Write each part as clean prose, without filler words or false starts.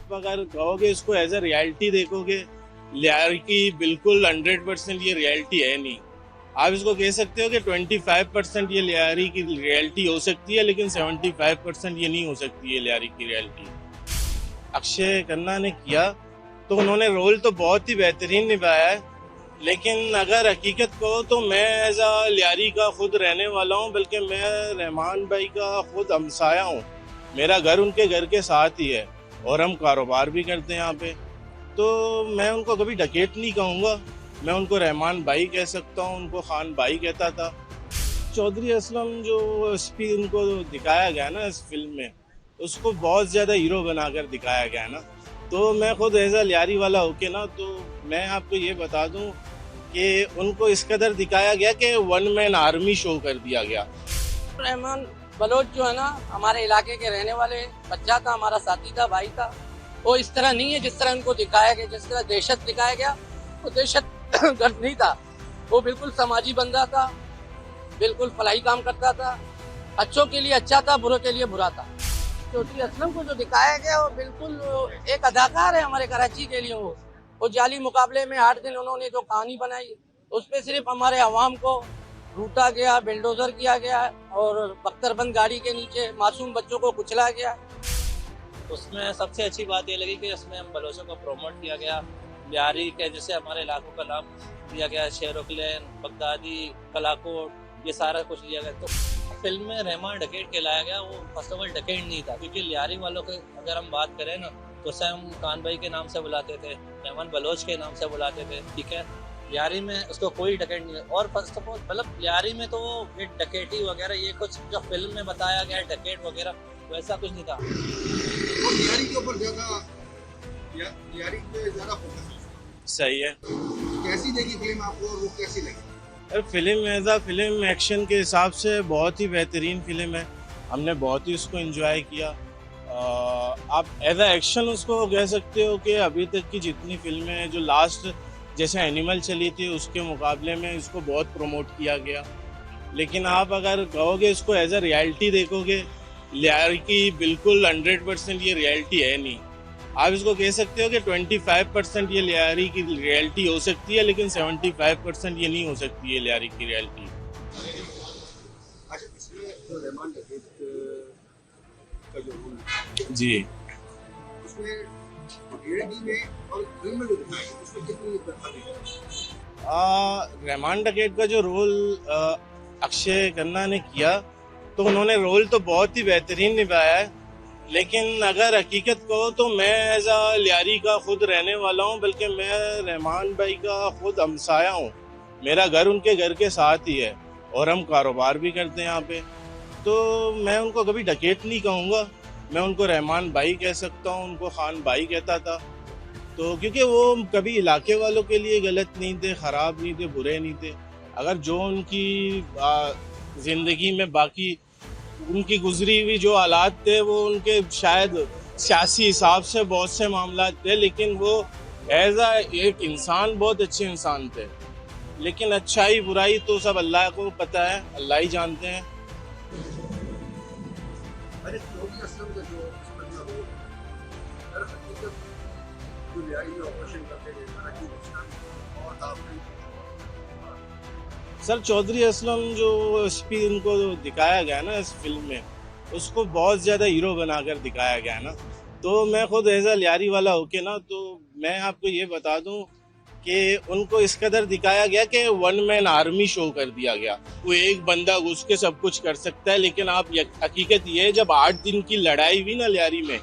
आप अगर कहोगे इसको एज अ रियलिटी देखोगे, लियारी की बिल्कुल 100% ये रियलिटी है नहीं। आप इसको कह सकते हो कि 25% ये लियारी की रियलिटी हो सकती है, लेकिन 75% ये नहीं हो सकती है लियारी की रियलिटी। अक्षय खन्ना ने किया तो उन्होंने रोल तो बहुत ही बेहतरीन निभाया है, लेकिन अगर हकीकत कहो तो मैं एज अ लियारी का खुद रहने वाला हूँ, बल्कि मैं रहमान भाई का खुद हमसाया हूँ। मेरा घर उनके घर के साथ ही है और हम कारोबार भी करते हैं यहाँ पे। तो मैं उनको कभी डकैत नहीं कहूँगा, मैं उनको रहमान भाई कह सकता हूँ, उनको खान भाई कहता था। चौधरी असलम जो एसपी उनको दिखाया गया ना इस फिल्म में, उसको बहुत ज़्यादा हीरो बनाकर दिखाया गया ना। तो मैं खुद एज अ लियारी वाला होके ना, तो मैं आपको ये बता दूं कि उनको इस कदर दिखाया गया कि वन मैन आर्मी शो कर दिया गया। रहमान बलोच जो है ना, हमारे इलाके के रहने वाले बच्चा था, हमारा साथी था, भाई था। वो इस तरह नहीं है जिस तरह उनको दिखाया गया, जिस तरह दहशत दिखाया गया, वो दहशत गर्द नहीं था। वो बिल्कुल समाजी बंदा था, बिल्कुल फलाही काम करता था, अच्छों के लिए अच्छा था, बुरों के लिए बुरा था। चौधरी असलम को जो दिखाया गया वो बिल्कुल एक अदाकार है हमारे कराची के लिए। वो जाली मुकाबले में 8 दिन उन्होंने जो कहानी बनाई, उस पर सिर्फ हमारे अवाम को लूटा गया, बिल्डोजर किया गया और बख्तरबंद गाड़ी के नीचे मासूम बच्चों को कुचला गया। उसमें सबसे अच्छी बात ये लगी कि उसमें हम बलोचों को प्रमोट किया गया। लियारी के जैसे हमारे इलाकों का नाम दिया गया, शेरोक्लेन, बगदादी, कलाकोट, ये सारा कुछ लिया गया। तो फिल्म में रहमान डकैत कहलाया गया, वो फर्स्ट ऑफ ऑल डकैत नहीं था, क्योंकि लियारी वालों के अगर हम बात करें ना, तो उसे हम खान भाई के नाम से बुलाते थे, रहमान बलोच के नाम से बुलाते थे, ठीक है। लियारी में उसको कोई डकैत नहीं है। और फर्स्ट ऑफ ऑल मतलब लियारी में तो ये डकैती वगैरह ये कुछ जो फिल्म में बताया गया है डकैत वगैरह, वैसा कुछ नहीं था। और लियारी के ऊपर लियारी पे ज्यादा फोकस सही है। कैसी लगी फिल्म आपको और वो कैसी लगी? Film as a film action के हिसाब से बहुत ही बेहतरीन फिल्म है, हमने बहुत ही उसको एंजॉय किया। आप एज अ एक्शन उसको कह सकते हो कि अभी तक की जितनी फिल्में हैं, जो लास्ट जैसे एनिमल चली थी उसके मुकाबले में इसको बहुत प्रमोट किया गया। लेकिन आप अगर कहोगे इसको एज अ रियलिटी देखोगे, लियारी की बिल्कुल 100% ये रियलिटी है नहीं। आप इसको कह सकते हो कि 25% ये लियारी की रियलिटी हो सकती है, लेकिन 75% ये नहीं हो सकती है लियारी की रियलिटी। अच्छा, इसमें जो रहमान डकैत का जो रोल है, जी, उसमें रियलिटी में और फिल्म में जो दिखाया गया, उसमें कितनी फर्क है? रहमान डकैत का जो रोल अक्षय खन्ना ने किया तो उन्होंने रोल तो बहुत ही बेहतरीन निभाया है, लेकिन अगर हकीकत कहो तो मैं एज अ लियारी का खुद रहने वाला हूँ, बल्कि मैं रहमान भाई का खुद हमसाया हूँ। मेरा घर उनके घर के साथ ही है और हम कारोबार भी करते हैं यहाँ पे। तो मैं उनको कभी डकैत नहीं कहूँगा, मैं उनको रहमान भाई कह सकता हूँ, उनको खान भाई कहता था। तो क्योंकि वो कभी इलाके वालों के लिए गलत नहीं थे, ख़राब नहीं थे, बुरे नहीं थे। अगर जो उनकी ज़िंदगी में बाकी उनकी गुजरी हुई जो हालात थे, वो उनके शायद सियासी हिसाब से बहुत से मामला थे, लेकिन वो एज अ एक इंसान बहुत अच्छे इंसान थे। लेकिन अच्छाई बुराई तो सब अल्लाह को पता है, अल्लाह ही जानते हैं। अरे चौधरी असलम का जो इसमें जो रोल है, अगर हकीकत जो लियारी में ऑपरेशन करते थे, कराची में और आपने सर चौधरी असलम जो एसपी उनको दिखाया गया ना इस फिल्म में, उसको बहुत ज़्यादा हीरो बनाकर दिखाया गया ना। तो मैं खुद एज अ लियारी वाला होके ना, तो मैं आपको ये बता दूं कि उनको इस कदर दिखाया गया कि वन मैन आर्मी शो कर दिया गया। वो एक बंदा घुस के सब कुछ कर सकता है, लेकिन आप हकीकत ये है, जब 8 दिन की लड़ाई हुई ना लियारी में,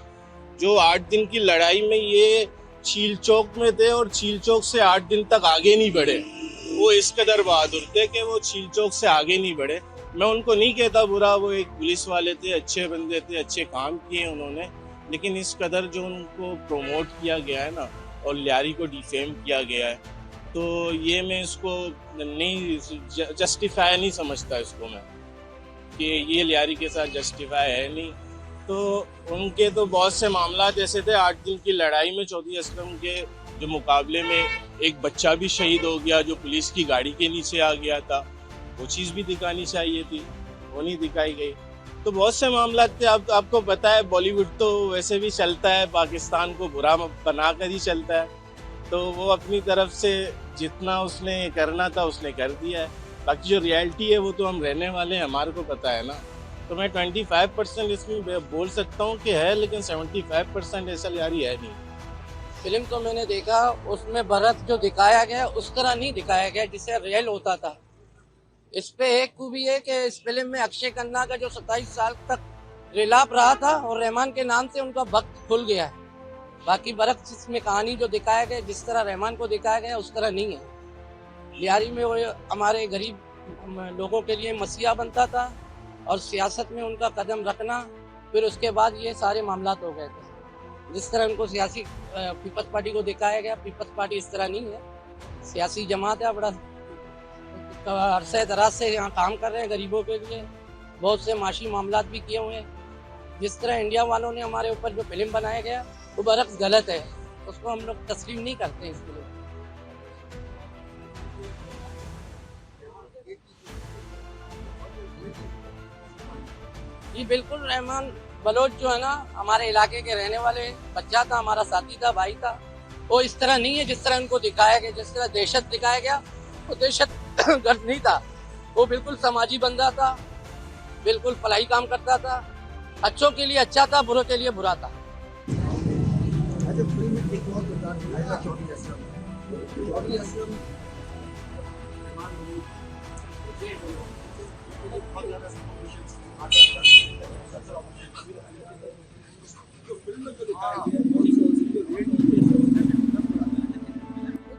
जो 8 दिन की लड़ाई में ये चील चौक में थे और चील चौक से 8 दिन तक आगे नहीं बढ़े। वो इस कदर बहादुर थे कि वो चील चौक से आगे नहीं बढ़े। मैं उनको नहीं कहता बुरा, वो एक पुलिस वाले थे, अच्छे बंदे थे, अच्छे काम किए उन्होंने, लेकिन इस कदर जो उनको प्रोमोट किया गया है ना और लियारी को डिफेम किया गया है, तो ये मैं इसको नहीं जस्टिफाई नहीं समझता इसको मैं, कि ये लियारी के साथ जस्टिफाई है नहीं। तो उनके तो बहुत से मामला ऐसे थे, 8 दिन की लड़ाई में चौधरी असलम के जो मुकाबले में एक बच्चा भी शहीद हो गया जो पुलिस की गाड़ी के नीचे आ गया था, वो चीज़ भी दिखानी चाहिए थी, वो नहीं दिखाई गई। तो बहुत से मामला थे। आपको पता है बॉलीवुड तो वैसे भी चलता है, पाकिस्तान को बुरा बनाकर ही चलता है, तो वो अपनी तरफ से जितना उसने करना था उसने कर दिया है। बाकी जो रियलिटी है वो तो हम रहने वाले हैं, हमारे को पता है ना। तो मैं 25% इसमें बोल सकता हूँ कि है, लेकिन 75% ऐसा यारी है नहीं। फिल्म तो मैंने देखा, उसमें भरत जो दिखाया गया उस तरह नहीं दिखाया गया जिससे रियल होता था। इस पे एक खूबी है कि इस फिल्म में अक्षय खन्ना का जो 27 साल तक रिलाप रहा था और रहमान के नाम से उनका वक्त खुल गया है। बाकी भरत में कहानी जो दिखाया गया जिस तरह रहमान को दिखाया गया उस तरह नहीं है। लियारी में वो हमारे गरीब लोगों के लिए मसीहा बनता था और सियासत में उनका कदम रखना, फिर उसके बाद ये सारे मामलात हो गए थे। जिस तरह उनको सियासी पीपल्स पार्टी को दिखाया गया, पीपल्स पार्टी इस तरह नहीं है, सियासी जमात है, बड़ा अरसे दराज से यहाँ काम कर रहे हैं गरीबों के लिए, बहुत से माशी मामलात भी किए हुए हैं। जिस तरह इंडिया वालों ने हमारे ऊपर जो फिल्म बनाया गया वो बरक्स गलत है, उसको हम लोग तस्लीम नहीं करते हैं इसके लिए। जी बिल्कुल, रहमान बलोच जो है ना हमारे इलाके के रहने वाले बच्चा था, हमारा साथी था, भाई था। वो इस तरह नहीं है जिस तरह उनको दिखाया गया, जिस तरह दहशत दिखाया गया वो दहशत गर्द नहीं था। वो बिल्कुल समाजी बंदा था, बिल्कुल फलाही काम करता था, अच्छों के लिए अच्छा था, बुरों के लिए बुरा था। अच्छा, फिल्म में एक और किरदार निभाएगा चौधरी असलम। चौधरी असलम बहुत ज़्यादा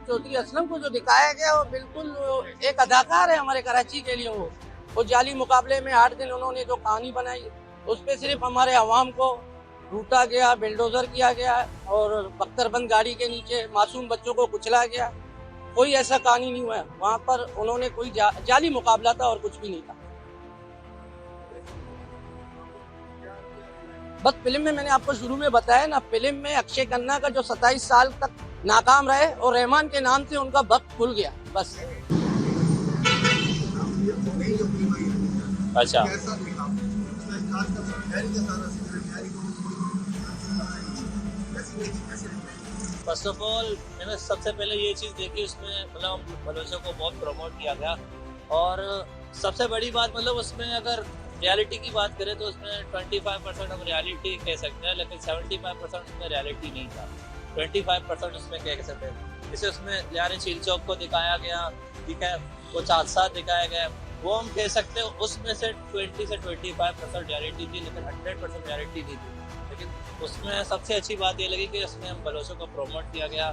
चौधरी असलम को जो दिखाया गया वो बिल्कुल एक अदाकार है हमारे कराची के लिए। वो जाली मुकाबले में 8 दिन उन्होंने जो कहानी बनाई उस पर सिर्फ हमारे अवाम को लूटा गया, बिल्डोजर किया गया और बख्तरबंद गाड़ी के नीचे मासूम बच्चों को कुचला गया। कोई ऐसा कहानी नहीं हुआ वहाँ पर। उन्होंने कोई जाली मुकाबला था और कुछ भी नहीं था। बस फिल्म में मैंने आपको शुरू में बताया ना, फिल्म में अक्षय खन्ना का जो 27 साल तक नाकाम रहे और रहमान के नाम से उनका वक्त खुल गया, बस। अच्छा, फर्स्ट ऑफ ऑल मैंने सबसे पहले ये चीज़ देखी, उसमें मतलब बलोचों को बहुत प्रमोट किया गया। और सबसे बड़ी बात मतलब उसमें अगर रियलिटी की बात करें तो उसमें 25% हम रियलिटी कह सकते हैं, लेकिन 75% उसमें रियलिटी नहीं था। 25% उसमें कह सकते हैं। जैसे उसमें लियारी झील चौक को दिखाया गया, ठीक है, कुछ हादसा दिखाया गया, वो हम कह सकते हैं उसमें से 20 से 25% रियलिटी थी, लेकिन 100% रियलिटी नहीं थी। लेकिन उसमें सबसे अच्छी बात ये लगी कि उसमें हम बलोचों को प्रमोट किया गया।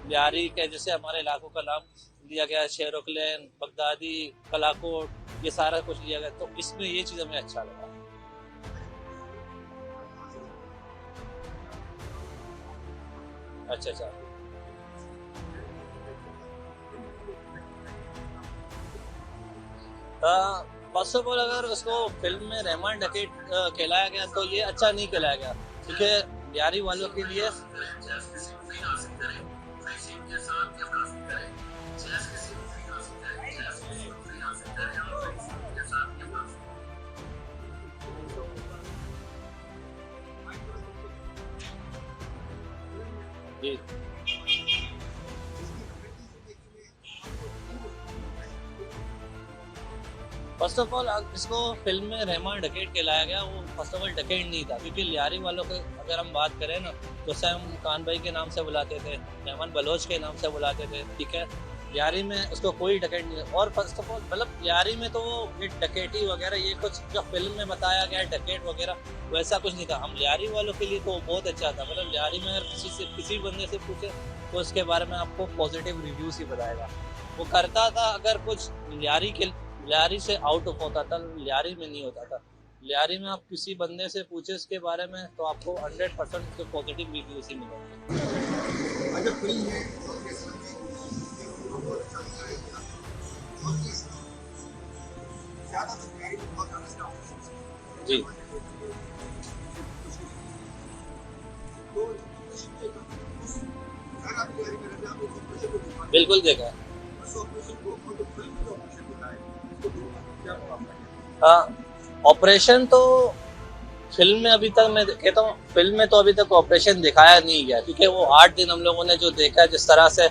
लियारी के जैसे हमारे इलाकों का नाम लिया गया, शेरोकलेन, बगदादी, कलाकोट, ये सारा कुछ लिया गया, तो इसमें ये चीज़ हमें अच्छा लगा। अच्छा अच्छा, फर्स्ट ऑफ ऑल अगर उसको फिल्म में रहमान डकैत कहलाया गया तो ये अच्छा नहीं कहलाया गया, क्योंकि लियारी वालों के लिए जी फर्स्ट ऑफ ऑल इसको फिल्म में रहमान डकैत कहलाया गया, वो फर्स्ट ऑफ ऑल डकैत नहीं था, क्योंकि लियारी वालों के अगर हम बात करें ना तो उसे हम खान भाई के नाम से बुलाते थे, रहमान बलोच के नाम से बुलाते थे, ठीक है। लियारी में उसको कोई डकैत नहीं है। और फर्स्ट ऑफ ऑल मतलब लियारी में तो ये डकैती वगैरह ये कुछ जो फिल्म में बताया गया डकैत वगैरह वैसा कुछ नहीं था। हम लियारी वालों के लिए तो बहुत अच्छा था। मतलब लियारी में अगर किसी बंदे से पूछे तो उसके बारे में आपको पॉजिटिव रिव्यूज ही बताएगा। वो करता था अगर कुछ लियारी से आउट ऑफ होता था, लियारी में नहीं होता था। लियारी में आप किसी बंदे से पूछे इसके बारे में तो आपको 100% के पॉजिटिव रिव्यूज ही मिलेंगे। जी बिल्कुल देखा। ऑपरेशन तो फिल्म में अभी तक मैं कहता हूँ, फिल्म में तो अभी तक ऑपरेशन दिखाया नहीं गया, क्योंकि वो 8 दिन हम लोगों ने जो देखा है जिस तरह से,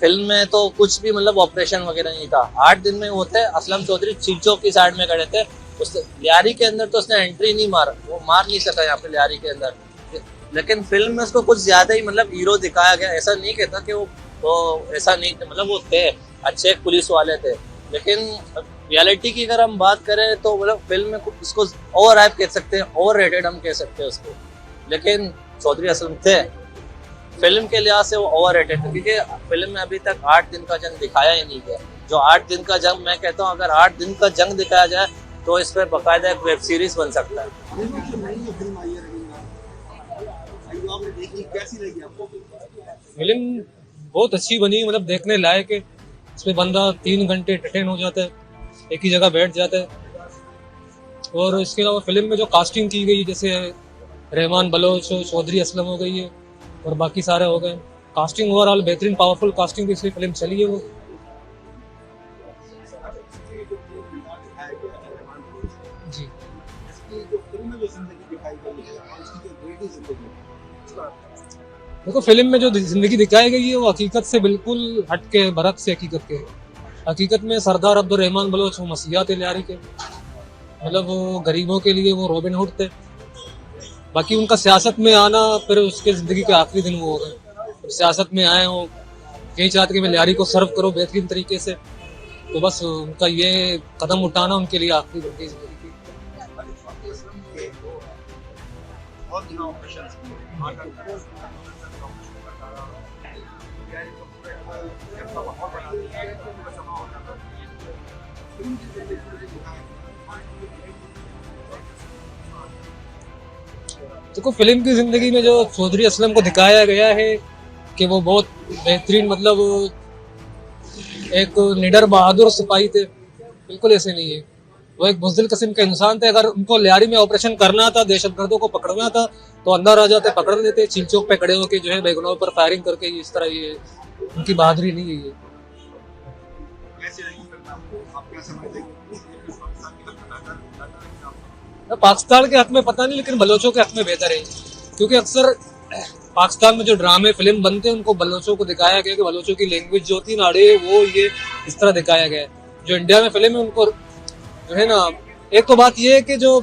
फिल्म में तो कुछ भी मतलब ऑपरेशन वगैरह नहीं था। 8 दिन में होते असलम चौधरी चीचोक की साइड में खड़े थे, उस लियारी के अंदर तो उसने एंट्री नहीं मारा, वो मार नहीं सका यहाँ पे लियारी के अंदर। लेकिन फिल्म में उसको कुछ ज्यादा ही मतलब हीरो दिखाया गया। ऐसा नहीं कहता कि वो ऐसा नहीं थे, मतलब वो थे अच्छे पुलिस वाले थे, लेकिन रियलिटी की अगर हम बात करें तो मतलब फिल्म में उसको ओवर हाइप कह सकते हैं, ओवर रेटेड हम कह सकते हैं उसको। लेकिन चौधरी असलम थे, फिल्म के लिहाज से वो ओवर रेटेड थे, क्योंकि फिल्म में अभी तक 8 दिन का जंग दिखाया ही नहीं गया। जो 8 दिन का जंग, मैं कहता हूँ अगर 8 दिन का जंग दिखाया जाए तो इस पर बाकायदा एक वेब सीरीज बन सकता है। फिल्म आई है रविंद्र, आपने देखी, कैसी लगी आपको? फिल्म बहुत अच्छी बनी, मतलब देखने लायक है। इसमें बंदा 3 घंटे एंटरटेन हो जाता है, एक ही जगह बैठ जाता है। और इसके अलावा फिल्म में जो कास्टिंग की गई, जैसे रहमान बलोच, चौधरी असलम हो गई है और बाकी सारे हो गए, कास्टिंग ओवरऑल बेहतरीन पावरफुल कास्टिंग की इसलिए फिल्म चली है वो। जी, इसकी जो फिल्म में जो जिंदगी दिखाई गई है और इसकी जो बेटी जिंदगी है, देखो फिल्म में जो जिंदगी दिखाई गई है वो हकीकत से बिल्कुल हटके, बरक से हकीकत के। हकीकत में सरदार अब्दुल रहमान बलोच वो मसीहा थे लियारी के, मतलब वो गरीबों के लिए वो रॉबिन हुड थे। बाकी उनका सियासत में आना फिर उसके जिंदगी के आखिरी दिन वो हो गए। सियासत में आए हो, यही चाहते कि मैं लियारी को सर्व करो बेहतरीन तरीके से, तो बस उनका ये कदम उठाना उनके लिए आखिरी दिन की जिंदगी थी। बहुत दिन ऑपरेशन देखो फिल्म की जिंदगी में जो चौधरी असलम को दिखाया गया है कि वो बहुत बेहतरीन, मतलब एक निडर बहादुर सिपाही थे, बिल्कुल ऐसे नहीं है। वो एक बुज़दिल किस्म के इंसान थे। अगर उनको लियारी में ऑपरेशन करना था, दहशतगर्दों को पकड़ना था, तो अंदर आ जाते, पकड़ लेते। चील चौक पे खड़े होकर जो है बेगुनाहों पर फायरिंग करके, इस तरह ये उनकी बहादुरी नहीं है। ये कैसे नहीं करना आपको, आप क्या समझते हैं? पाकिस्तान के हक में पता नहीं, लेकिन बलोचों के हक में बेहतर है, क्योंकि अक्सर पाकिस्तान में जो ड्रामे फिल्म बनते हैं उनको बलोचों को दिखाया गया कि बलोचों की लैंग्वेज जो होती है नाड़े, वो ये इस तरह दिखाया गया है। जो इंडिया में फिल्म है उनको जो है ना, एक तो बात ये है कि जो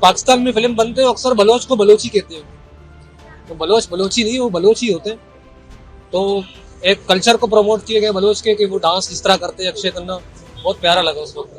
पाकिस्तान में फिल्म बनते हैं अक्सर बलोच को बलोची कहते हैं, तो बलोच बलोची नहीं, वो बलोची होते हैं। तो एक कल्चर को प्रमोट किया गया बलोच के कि वो डांस जिस तरह करते हैं, अक्षय खन्ना, बहुत प्यारा लगा उस वक्त।